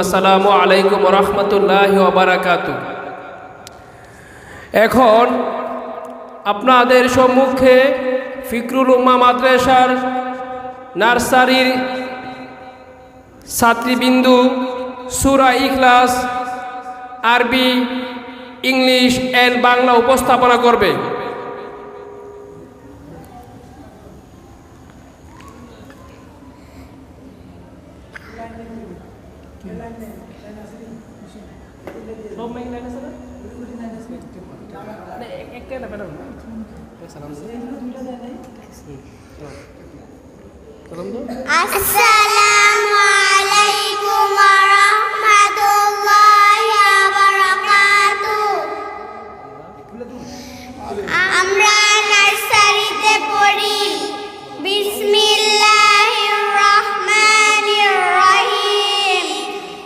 আসসালামু আলাইকুম রহমতুল্লাহি ওয়া বারাকাতুহু। এখন আপনাদের সম্মুখে ফিকরুল উম্মাহ মাদ্রাসার নার্সারির ছাত্রীবিন্দু সূরা ইখলাস আরবি, ইংলিশ এন্ড বাংলা উপস্থাপনা করবে। আসসালামু আলাইকুম ওয়া রাহমাতুল্লাহি ওয়া বারাকাতুহু। আমরা নার্সারিতে পড়ি। বিসমিল্লাহির রহমানির রহিম।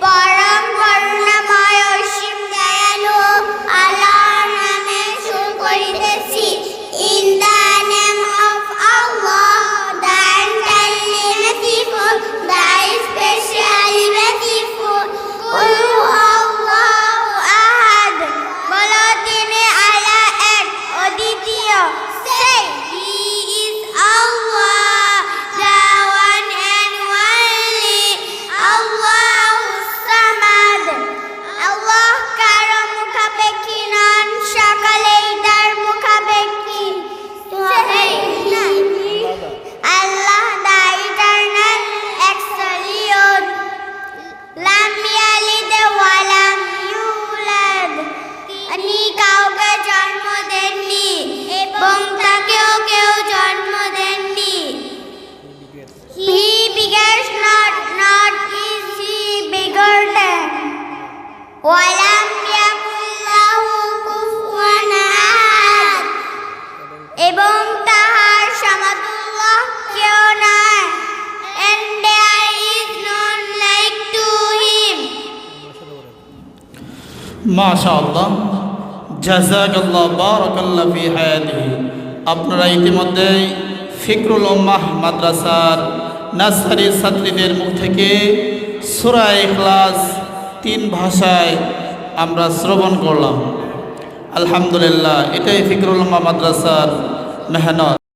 পরম করুণাময় অসীম দয়ালু আল্লাহর নামে শুরু করিতেছি। In the name of Allah, the entirely merciful, the especially merciful. Qul huwallahu ahad. বলো তিনি আল্লাহ এক, অদ্বিতীয়। Say, He is Allah, the one and only. Allahus Samad. আল্লাহ কারো মুখাপেক্ষী নন, সকলেই তার মুখাপেক্ষী। Say, Allah the eternal, excellent, lam yalid wa lam yulad. তিনি কাউকে জন্ম দেননি এবং তাকেও কেউ জন্ম দেননি। He begets not, not is he begotten. Wa lam yakul lahu kufuwan ahad. এবং তাহার সমতুল্য কেউ নাই। And there is none like to him. মাশাআল্লাহ, জাযাকাল্লাহ, বারাকাল্লাহ ফি হায়াতিহি। আপনারা ইতিমধ্যে ফিকরুল উম্মাহ মাদ্রাসার নার্সারির ছাত্রীদের মুখ থেকে সূরা ইখলাস 3 ভাষায় আমরা শ্রবণ করলাম। আলহামদুলিল্লাহ, এটাই ফিকরুল উম্মাহ মাদ্রাসার মেহনত।